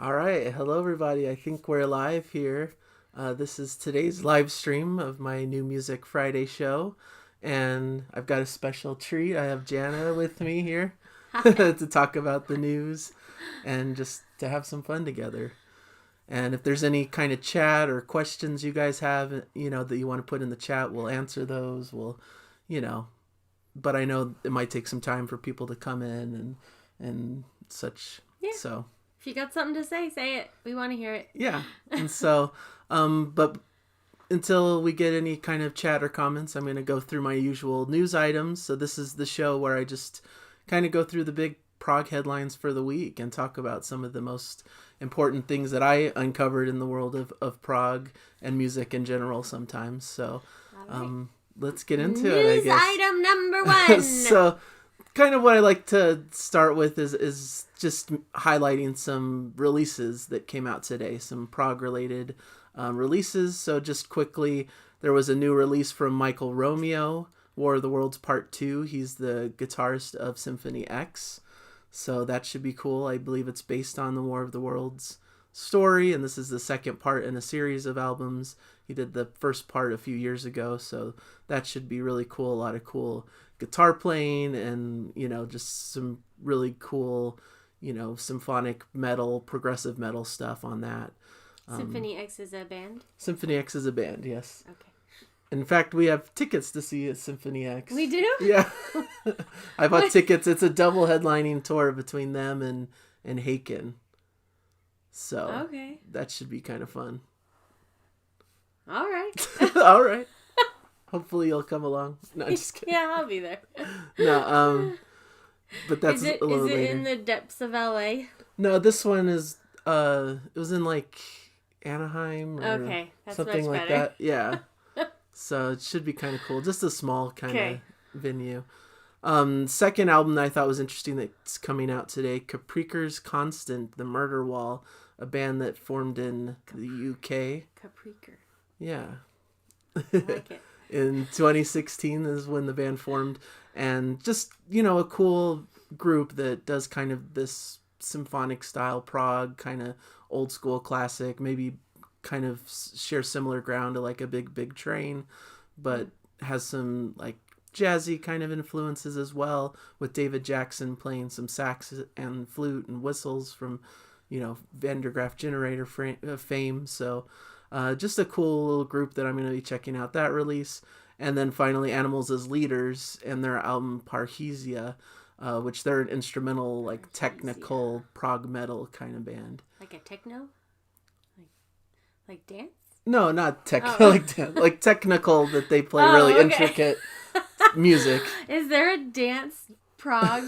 All right. Hello, everybody. I think we're live here. This is today's live stream of my New Music Friday show. And I've got a special treat. I have Jana with me here to talk about the news and just to have some fun together. And if there's any kind of chat or questions you guys have, that you want to put in the chat, we'll answer those. You know, but I know it might take some time for people to come in and such. Yeah. So if you got something to say it. We want to hear it. Yeah. And so, but until we get any kind of chat or comments, I'm going to go through my usual news items. So this is the show where I just kind of go through the big prog headlines for the week and talk about some of the most important things that I uncovered in the world of prog and music in general sometimes. So let's get into it, I guess. News item number 1. So kind of what I like to start with is just highlighting some releases that came out today, some prog-related releases. So just quickly, there was a new release from Michael Romeo, War of the Worlds Part 2. He's the guitarist of Symphony X. So that should be cool. I believe it's based on the War of the Worlds story, and this is the second part in a series of albums. He did the first part a few years ago, so that should be really cool. A lot of cool guitar playing and, just some really cool, symphonic metal, progressive metal stuff on that. Symphony X is a band? Symphony X is a band, yes. Okay. In fact, we have tickets to see a Symphony X. We do? Yeah. I bought tickets. It's a double headlining tour between them and Haken. So that should be kind of fun. All right. All right. Hopefully you'll come along. No, I'm just kidding. Yeah, I'll be there. No, but that's a little later. Is it in the depths of LA? No, this one is, it was in like Anaheim or that's something much like better. that. Yeah. So it should be kind of cool. Just a small kind of venue. Second album that I thought was interesting that's coming out today, Kaprekar's Constant, The Murder Wall, a band that formed in the UK. Kaprekar. Yeah. I like it. In 2016 is when the band formed. And just, a cool group that does kind of this symphonic style prog, kind of old school classic, maybe kind of share similar ground to like a big train, but has some like jazzy kind of influences as well, with David Jackson playing some sax and flute and whistles from Van der Graaf Generator fame. So just a cool little group that I'm going to be checking out that release. And then finally Animals as Leaders and their album Parrhesia, which they're an instrumental like technical prog metal kind of band. Like a techno? Like dance? No, not like technical, that they play really intricate music. Is there a dance prog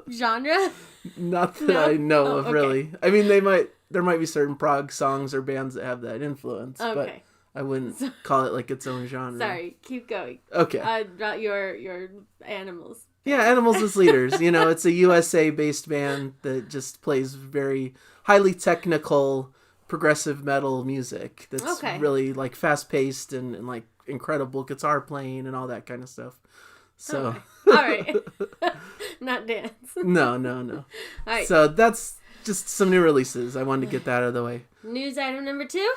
genre? Not that I know of, really. I mean, there might be certain prog songs or bands that have that influence, but I wouldn't call it like its own genre. Sorry, keep going. Okay. About your Animals. Yeah, Animals as Leaders. It's a USA-based band that just plays very highly technical progressive metal music that's really like fast-paced and like incredible guitar playing and all that kind of stuff. So all right. Not dance. No. All right. So that's just some new releases. I wanted to get that out of the way. News item number 2.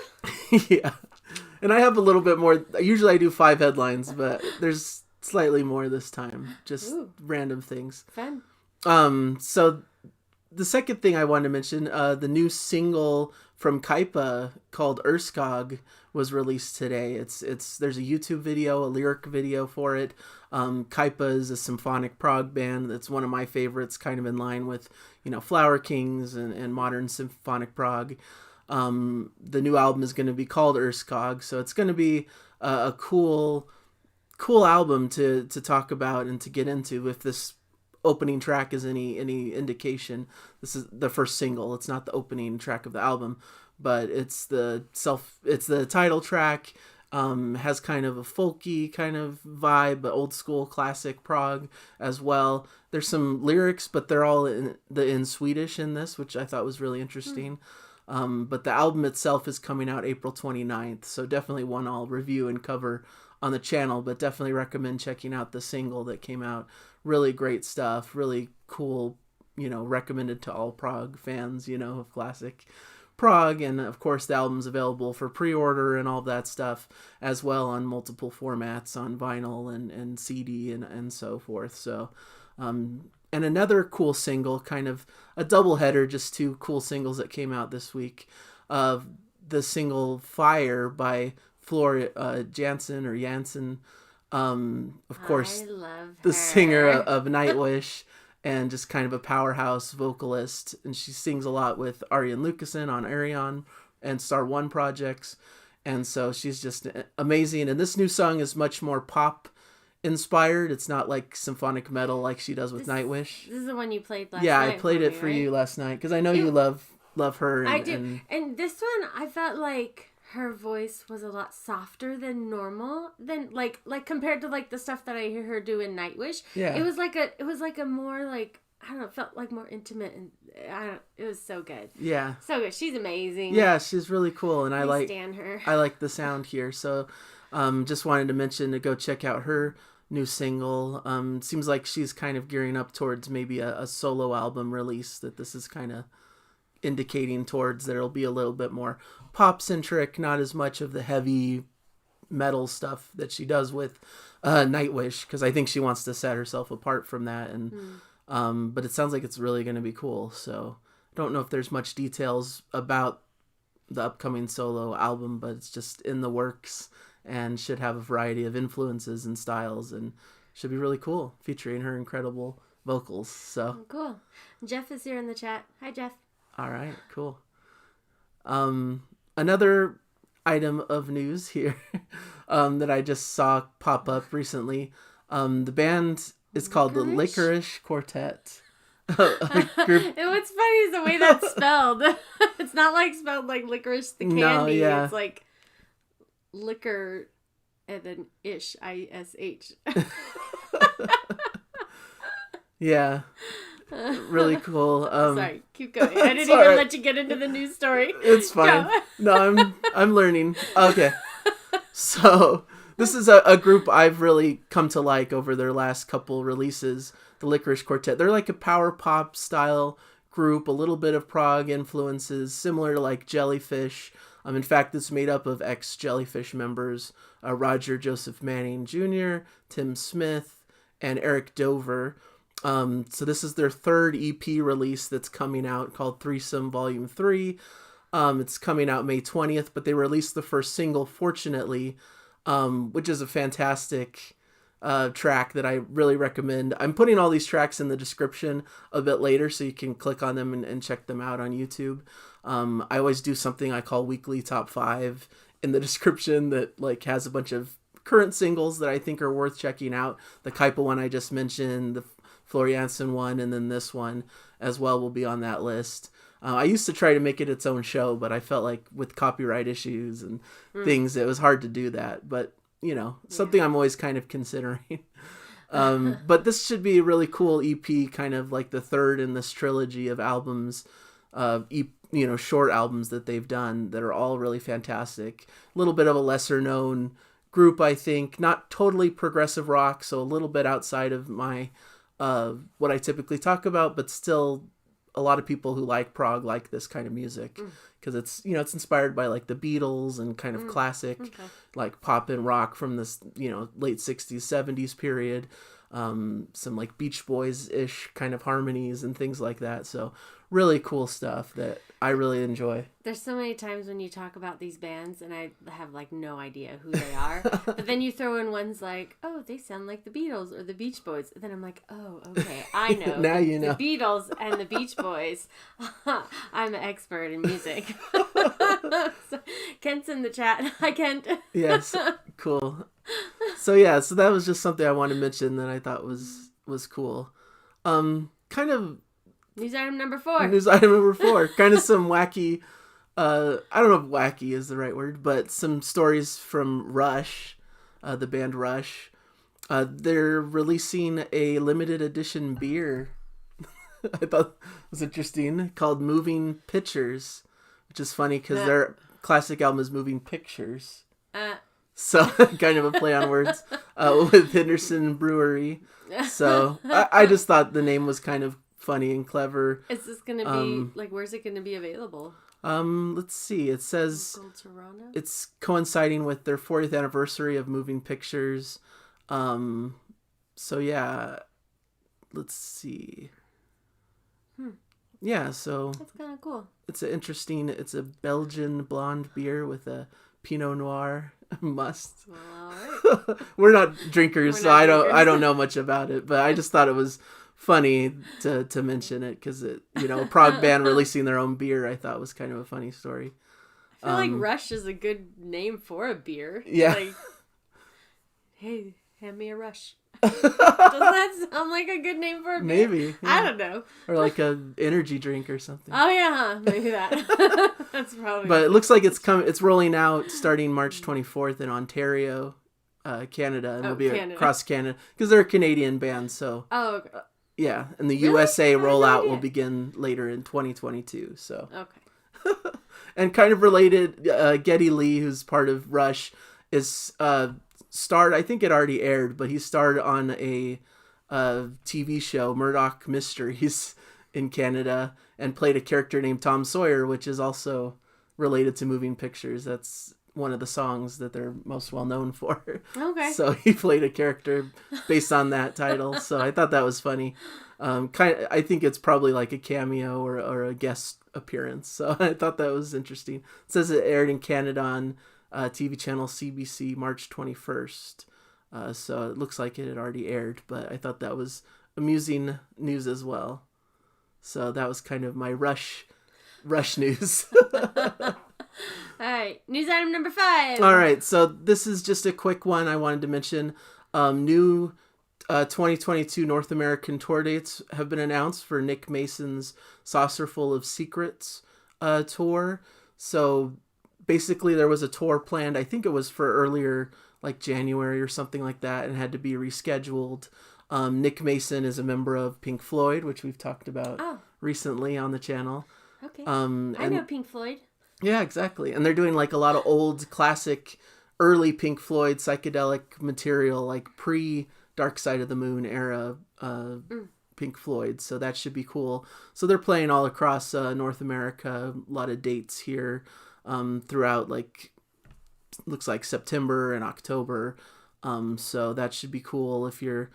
Yeah. And I have a little bit more. Usually I do 5 headlines, but there's slightly more this time. Just random things. Fun. So the second thing I wanted to mention, the new single from Kaipa called Urskog was released today. There's a YouTube video, a lyric video for it. Kaipa is a symphonic prog band that's one of my favorites, kind of in line with, Flower Kings and modern symphonic prog. The new album is going to be called Urskog, so it's going to be a cool album to talk about and to get into. If this opening track is any indication, this is the first single. It's not the opening track of the album, but it's the title track. Has kind of a folky kind of vibe, but old school classic prog as well. There's some lyrics, but they're all in Swedish in this, which I thought was really interesting. But the album itself is coming out April 29th, so definitely one I'll review and cover on the channel, but definitely recommend checking out the single that came out. Really great stuff, really cool recommended to all Prog fans, of classic Prog. And of course the album's available for pre-order and all that stuff as well on multiple formats on vinyl and CD and so forth. So and another cool single, kind of a double header, just two cool singles that came out this week, of the single Fire by Jansen or Jansen, of course, I love the her. singer of Nightwish, and just kind of a powerhouse vocalist. And she sings a lot with Ariane Lucassen on Arion and Star One projects. And so she's just amazing. And this new song is much more pop inspired. It's not like symphonic metal like she does with Nightwish. This is the one you played last night. Yeah, I played it for you last night because I know you love her. I do. And this one, I felt like her voice was a lot softer than normal, than like compared to like the stuff that I hear her do in Nightwish. Yeah. It was like a more like, I don't know, it felt like more intimate, and it was so good. Yeah. So good. She's amazing. Yeah, she's really cool, and I stand her. I like the sound here. So just wanted to mention to go check out her new single. Seems like she's kind of gearing up towards maybe a solo album release, that this is kind of indicating towards. There'll be a little bit more pop centric, not as much of the heavy metal stuff that she does with Nightwish, because I think she wants to set herself apart from that. And but it sounds like it's really going to be cool. So I don't know if there's much details about the upcoming solo album, but it's just in the works and should have a variety of influences and styles, and should be really cool, featuring her incredible vocals. So cool. Jeff is here in the chat. Hi, Jeff. All right, cool. Another item of news here that I just saw pop up recently. The band is called the Licorice Quartet. What's funny is the way that's spelled. It's not like spelled like licorice the candy. No, yeah. It's like liquor and then ish, ISH. Yeah. Really cool. Sorry, keep going. I didn't even let you get into the news story. It's fine. No, I'm learning. Okay. So this is a group I've really come to like over their last couple releases, the Licorice Quartet. They're like a power pop style group, a little bit of prog influences, similar to like Jellyfish. In fact, it's made up of ex-Jellyfish members, Roger Joseph Manning Jr., Tim Smith, and Eric Dover. So this is their third EP release that's coming out, called Threesome Volume 3. It's coming out May 20th, but they released the first single, Fortunately, which is a fantastic track that I really recommend. I'm putting all these tracks in the description a bit later, so you can click on them and check them out on YouTube. I always do something I call Weekly Top 5 in the description that like has a bunch of current singles that I think are worth checking out. The Kaipa one I just mentioned, the Jansen one, and then this one as well will be on that list. I used to try to make it its own show, but I felt like with copyright issues and things, it was hard to do that. But, something I'm always kind of considering. But this should be a really cool EP, kind of like the third in this trilogy of albums, short albums that they've done that are all really fantastic. A little bit of a lesser known group, I think. Not totally progressive rock, so a little bit outside of my what I typically talk about, but still a lot of people who like prog like this kind of music, because it's it's inspired by like the Beatles and kind of classic like pop and rock from this late 60s 70s period, some like Beach Boys ish kind of harmonies and things like that. So really cool stuff that I really enjoy. There's so many times when you talk about these bands and I have like no idea who they are, but then you throw in ones like, oh, they sound like the Beatles or the Beach Boys, and then I'm like, oh, okay, I know. Now you know. The Beatles and the Beach Boys. I'm an expert in music. So, Kent's in the chat. Hi, Kent. Yes, cool. So that was just something I wanted to mention that I thought was cool. Kind of news item number 4. Kind of some wacky, I don't know if wacky is the right word, but some stories from Rush, the band Rush. They're releasing a limited edition beer. I thought it was interesting, called Moving Pictures, which is funny because their classic album is Moving Pictures. So kind of a play on words with Henderson Brewery. So I just thought the name was kind of funny and clever. Is this going to be, like, where's it going to be available? Let's see. It says Toronto? it's coinciding with their 40th anniversary of moving pictures. So yeah, let's see. Yeah, so that's kind of cool. It's a Belgian blonde beer with a Pinot Noir must. Well, all right. We're not drinkers, I don't know much about it, but I just thought it was funny to mention it because a prog band releasing their own beer I thought was kind of a funny story. I feel like Rush is a good name for a beer. Yeah. Like, hey, hand me a Rush. Doesn't that sound like a good name for a beer? Maybe. Yeah. I don't know. Or like an energy drink or something. Oh yeah, maybe that. That's probably. But it looks like it's rolling out starting March 24th in Ontario, Canada, and will be across Canada because they're a Canadian band. So. Oh. Okay. Yeah, and the USA rollout will begin later in 2022. So. Okay. And kind of related, Geddy Lee, who's part of Rush, is starred. I think it already aired, but he starred on a TV show, Murdoch Mysteries, in Canada, and played a character named Tom Sawyer, which is also related to moving pictures. That's one of the songs that they're most well known for. Okay. So he played a character based on that title. So I thought that was funny. I think it's probably like a cameo or a guest appearance. So I thought that was interesting. It says it aired in Canada on TV channel CBC March 21st. So it looks like it had already aired, but I thought that was amusing news as well. So that was kind of my Rush news. All right, news item number 5. All right, so this is just a quick one I wanted to mention. New 2022 North American tour dates have been announced for Nick Mason's Saucerful of Secrets tour. So basically there was a tour planned, I think it was for earlier, like January or something like that, and had to be rescheduled. Nick Mason is a member of Pink Floyd, which we've talked about recently on the channel. Okay. I know Pink Floyd. Yeah, exactly. And they're doing like a lot of old classic early Pink Floyd psychedelic material, like pre Dark Side of the Moon era Pink Floyd. So that should be cool. So they're playing all across North America, a lot of dates here throughout, like, looks like September and October. So that should be cool if you're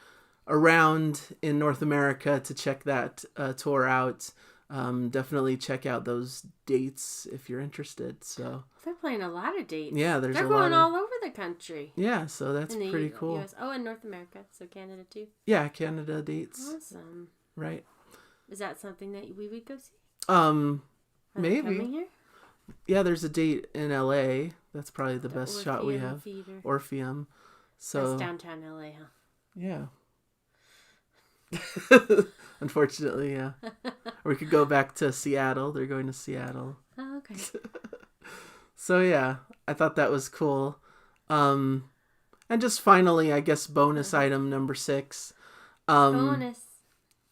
around in North America to check that tour out. Definitely check out those dates if you're interested. So they're playing a lot of dates. Yeah, they're going all over the country. Yeah, so that's pretty cool. US. Oh, and North America, so Canada too. Yeah, Canada dates. Awesome. Right. Is that something that we would go see? Maybe. Coming here? Yeah, there's a date in LA. That's probably the best shot we have. Theater. Orpheum. So that's downtown LA, huh? Yeah. Unfortunately, yeah. Or we could go back to Seattle. They're going to Seattle. Oh, okay. So yeah, I thought that was cool. And just finally, I guess bonus item number 6. Bonus.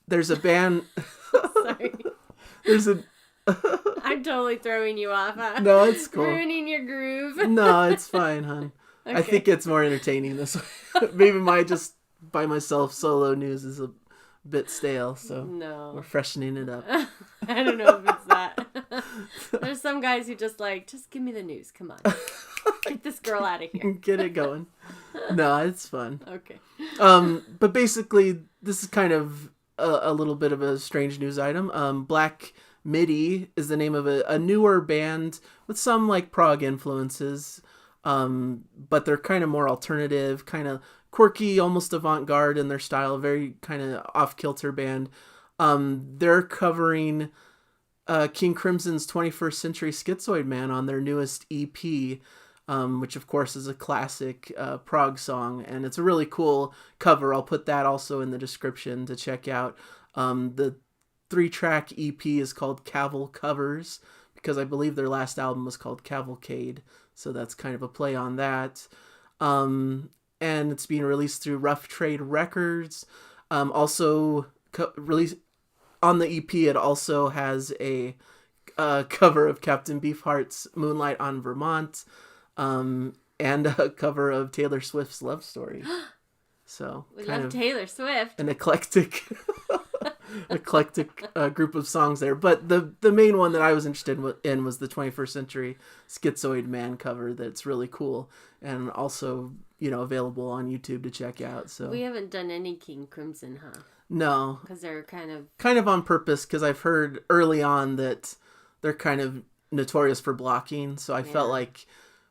There's a band. Sorry. There's a. I'm totally throwing you off, huh? No, it's cool. Ruining your groove. No, it's fine, hon. Okay. I think it's more entertaining this way. Maybe my just by myself solo news is a bit stale, so we're freshening it up. I don't know if it's that. There's some guys who just give me the news. Come on. Get this girl out of here. Get it going. No, it's fun. Okay. But basically, this is kind of a little bit of a strange news item. Black Midi is the name of a newer band with some like prog influences, but they're kind of more alternative, kind of quirky, almost avant-garde in their style, very kind of off-kilter band. They're covering King Crimson's 21st Century Schizoid Man on their newest EP, which of course is a classic prog song, and it's a really cool cover. I'll put that also in the description to check out. The 3-track EP is called Caval Covers, because I believe their last album was called Cavalcade, so that's kind of a play on that. And it's being released through Rough Trade Records. Also released on the EP, it also has a cover of Captain Beefheart's Moonlight on Vermont, and a cover of Taylor Swift's Love Story. So we love Taylor Swift. An eclectic eclectic group of songs there. But the main one that I was interested in was the 21st Century Schizoid Man cover. That's really cool, and also available on YouTube to check out. So we haven't done any King Crimson, huh? No, because they're kind of on purpose, because I've heard early on that they're kind of notorious for blocking. So I felt like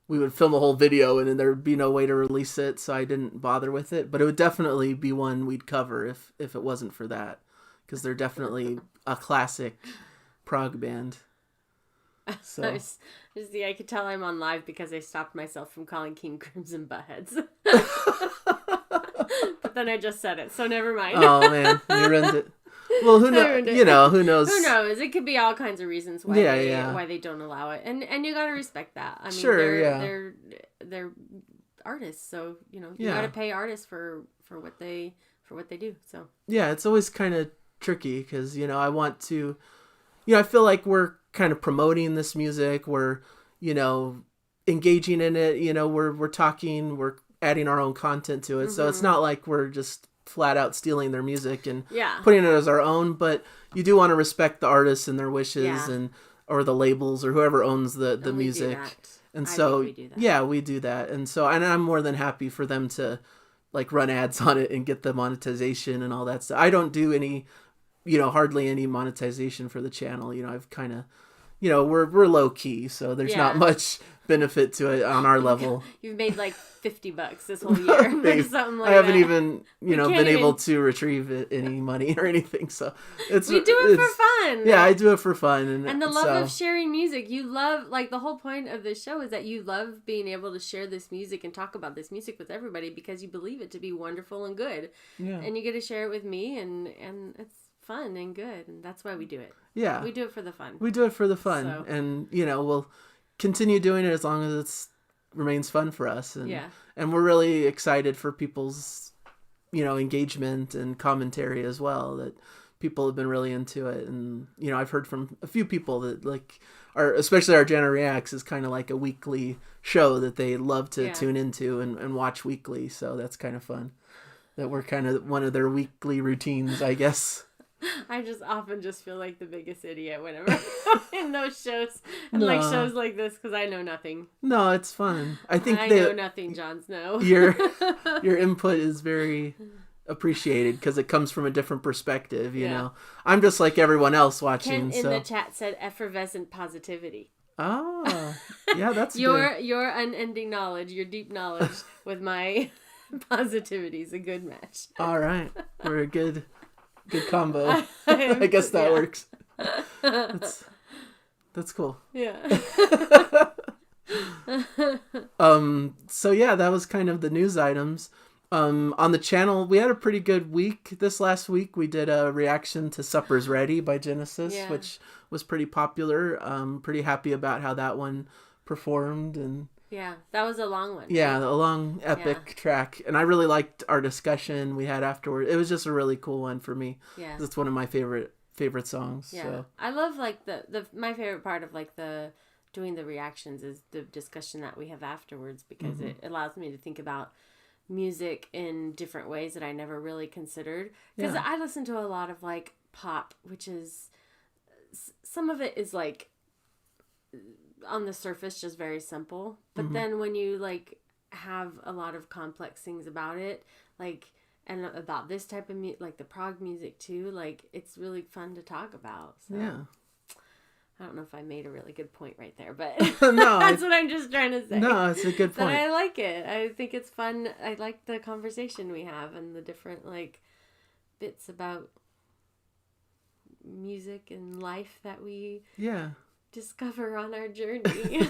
we would film a whole video and then there would be no way to release it, so I didn't bother with it. But it would definitely be one we'd cover if it wasn't for that, because they're definitely a classic prog band. So I could tell I'm on live because I stopped myself from calling King Crimson buttheads. But then I just said it, so never mind. Oh man, you ruined it. Well, who knows? Who knows? Who knows? It could be all kinds of reasons why they don't allow it, and you gotta respect that. I mean, they're artists, so you gotta pay artists for what they do. So yeah, it's always kind of tricky because I want to, I feel like we're kind of promoting this music. We're engaging in it. We're talking. We're adding our own content to it. So it's not like we're just flat out stealing their music and putting it as our own, but you do want to respect the artists and their wishes or the labels or whoever owns the music. And so we do that. And so and I'm more than happy for them to like run ads on it and get the monetization and all that stuff. I don't do any hardly any monetization for the channel. I've kind of we're low key, so there's not much benefit to it on our level. You've made like $50 this whole year or something like that. I haven't even been able to retrieve any money or anything, so we do it for fun. Yeah, I do it for fun, and the love of sharing music. You love, like, the whole point of this show is that you love being able to share this music and talk about this music with everybody because you believe it to be wonderful and good. Yeah. And you get to share it with me, and it's fun and good, and that's why we do it. Yeah, we do it for the fun. We do it for the fun, so. And we'll continue doing it as long as it remains fun for us. And we're really excited for people's engagement and commentary as well, that people have been really into it. And I've heard from a few people that like especially our Jana Reacts is kind of like a weekly show that they love to tune into and watch weekly, so that's kind of fun that we're kind of one of their weekly routines, I guess. I just often feel like the biggest idiot whenever I'm in those shows and like shows like this because I know nothing. No, it's fun. I know nothing, Jon Snow. Your input is very appreciated because it comes from a different perspective. You know, I'm just like everyone else watching. Ken in the chat said effervescent positivity. Oh, yeah, that's your unending knowledge, your deep knowledge with my positivity is a good match. All right, we're a good combo. I guess that works. That's cool. Yeah. So yeah, that was kind of the news items. On the channel, we had a pretty good week this last week. We did a reaction to Supper's Ready by Genesis, which was pretty popular. Pretty happy about how that one performed. And yeah, that was a long one. Yeah, a long epic track. And I really liked our discussion we had afterward. It was just a really cool one for me. Yeah. It's one of my favorite songs. Yeah. So. I love like my favorite part of like the doing the reactions is the discussion that we have afterwards, because it allows me to think about music in different ways that I never really considered. Because I listen to a lot of like pop, which is some of it is like on the surface just very simple, but then when you like have a lot of complex things about it, like, and about this type of like the prog music too, like it's really fun to talk about. So. Yeah, I don't know if I made a really good point right there, but no, that's what I'm just trying to say. No, it's a good point. But I like it. I think it's fun. I like the conversation we have and the different like bits about music and life that we discover on our journey.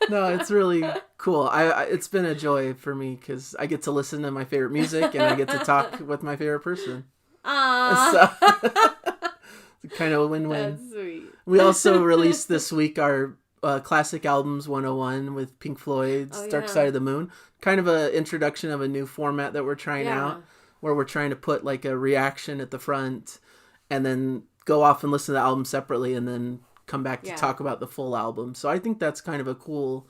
No, it's really cool. It's been a joy for me because I get to listen to my favorite music and I get to talk with my favorite person. Aww. So, it's kind of a win-win. That's sweet. We also released this week our Classic Albums 101 with Pink Floyd's Dark Side of the Moon. Kind of an introduction of a new format that we're trying out, where we're trying to put like a reaction at the front and then go off and listen to the album separately and then come back to talk about the full album. So I think that's kind of a cool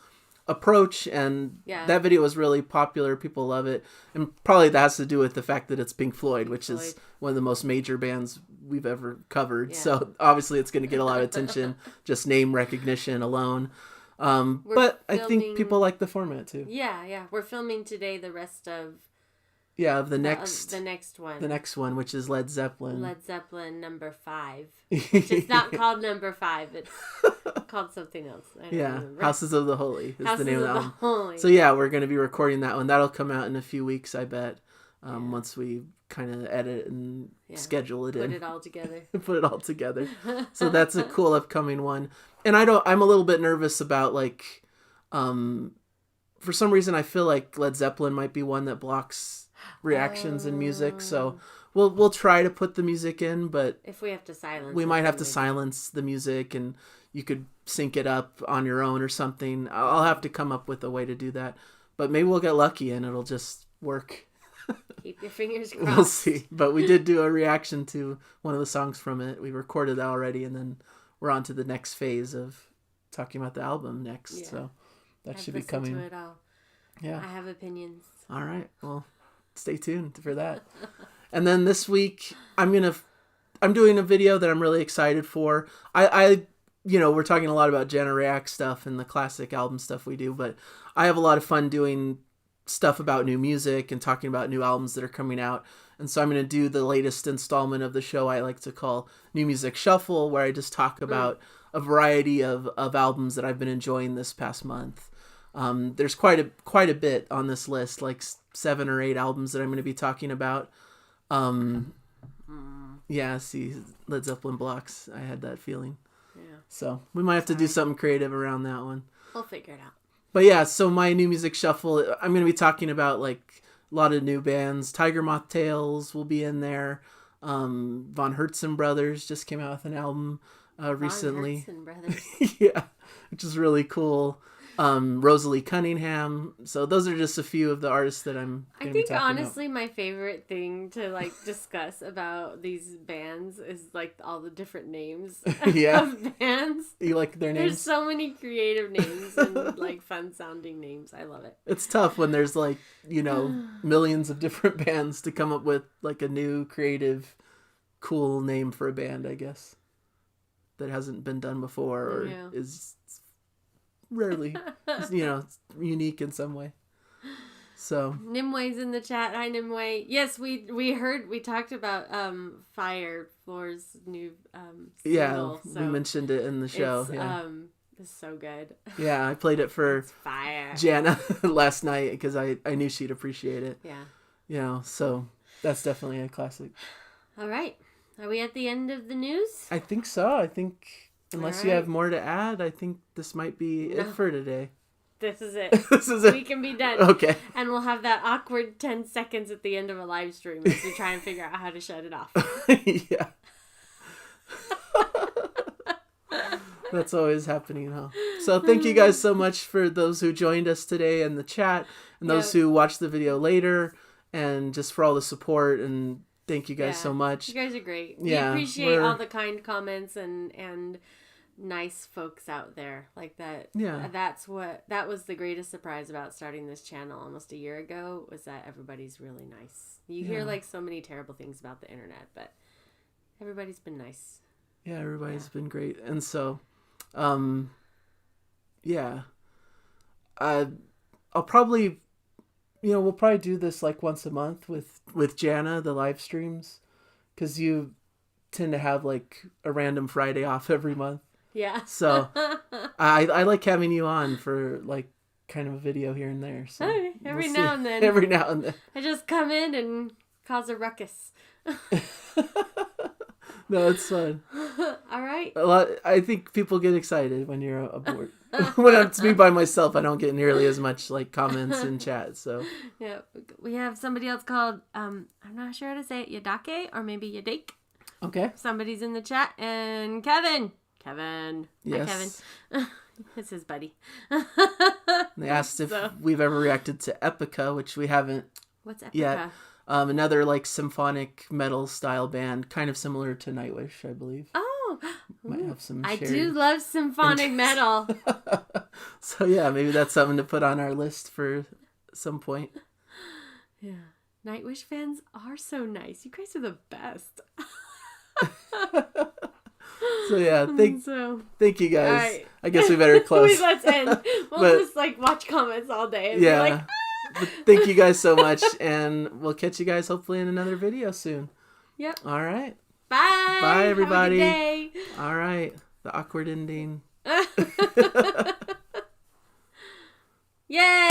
approach, and that video was really popular. People love it, and probably that has to do with the fact that it's Pink Floyd, which is one of the most major bands we've ever covered. Yeah. So obviously it's going to get a lot of attention, just name recognition alone. But I think people like the format too. Yeah. We're filming today the rest of the next one, which is Led Zeppelin. Led Zeppelin number 5. Which is not called number 5. It's called something else. I don't remember. Houses of the Holy is the name of the album. Holy. So yeah, we're going to be recording that one. That'll come out in a few weeks, I bet. Once we kind of edit and schedule it in. Put it all together. Put it all together. So that's a cool upcoming one. And I'm a little bit nervous about like, for some reason I feel like Led Zeppelin might be one that blocks reactions in music. So we'll try to put the music in, but if we have to silence, we might have to silence the music, and you could sync it up on your own or something. I'll have to come up with a way to do that, but maybe we'll get lucky and it'll just work. Keep your fingers crossed. We'll see. But we did do a reaction to one of the songs from it. We recorded that already, and then we're on to the next phase of talking about the album next. Yeah. So that should be coming. To it all. Yeah. I have opinions. All right. Well, stay tuned for that. And then this week I'm doing a video that I'm really excited for. I we're talking a lot about Jana React stuff and the classic album stuff we do, but I have a lot of fun doing stuff about new music and talking about new albums that are coming out. And so I'm going to do the latest installment of the show I like to call New Music Shuffle, where I just talk about a variety of albums that I've been enjoying this past month. There's quite a bit on this list, like 7 or 8 albums that I'm going to be talking about. Yeah, see, Led Zeppelin blocks. I had that feeling. Yeah. So we might have to do something creative around that one. We'll figure it out. But yeah, so my New Music Shuffle, I'm going to be talking about like a lot of new bands. Tiger Moth Tales will be in there. Von Herzen Brothers just came out with an album recently. Von Herzen Brothers. Yeah, which is really cool. Rosalie Cunningham. So those are just a few of the artists that I'm going to be talking honestly about. My favorite thing to like discuss about these bands is like all the different names of bands. You like their names? There's so many creative names and like fun sounding names. I love it. It's tough when there's like, millions of different bands to come up with like a new creative cool name for a band, I guess, that hasn't been done before or is rarely, unique in some way. So Nimway's in the chat. Hi, Nimway. Yes, we talked about Fire Floor's new single. So we mentioned it in the show. It's so good. Yeah, I played it for fire. Jana last night because I knew she'd appreciate it. Yeah. So that's definitely a classic. All right. Are we at the end of the news? I think so. I think unless you have more to add, I think this might be it for today. This is it. This is it. We can be done. Okay. And we'll have that awkward 10 seconds at the end of a live stream as we try and figure out how to shut it off. Yeah. That's always happening, huh? So thank you guys so much for those who joined us today in the chat and those who watched the video later, and just for all the support, and thank you guys so much. You guys are great. We appreciate all the kind comments and nice folks out there like that. Yeah. That was the greatest surprise about starting this channel almost a year ago, was that everybody's really nice. You hear like so many terrible things about the internet, but everybody's been nice. Yeah, everybody's been great. And so I'll probably we'll probably do this like once a month with Jana, the live streams, because you tend to have like a random Friday off every month. Yeah. So I like having you on for like kind of a video here and there. So every now and then. Every now and then. I just come in and cause a ruckus. No, it's fun. All right. I think people get excited when you're aboard. When it's me by myself, I don't get nearly as much like comments in chat. So yeah, we have somebody else called I'm not sure how to say it, Yadake or maybe Yadake. Okay. Somebody's in the chat, and Kevin. Yes. Hi, Kevin. It's his buddy. They asked if we've ever reacted to Epica, which we haven't. What's Epica? Yet. Another like symphonic metal style band, kind of similar to Nightwish, I believe. Oh, might have some. I do love symphonic metal. So yeah, maybe that's something to put on our list for some point. Yeah, Nightwish fans are so nice. You guys are the best. So yeah, thank you guys. Right. I guess we better close. Let's end. We'll just like watch comments all day and be like, But thank you guys so much, and we'll catch you guys hopefully in another video soon. Yep. All right. Bye. Bye, everybody. Have a good day. All right. The awkward ending. Yay!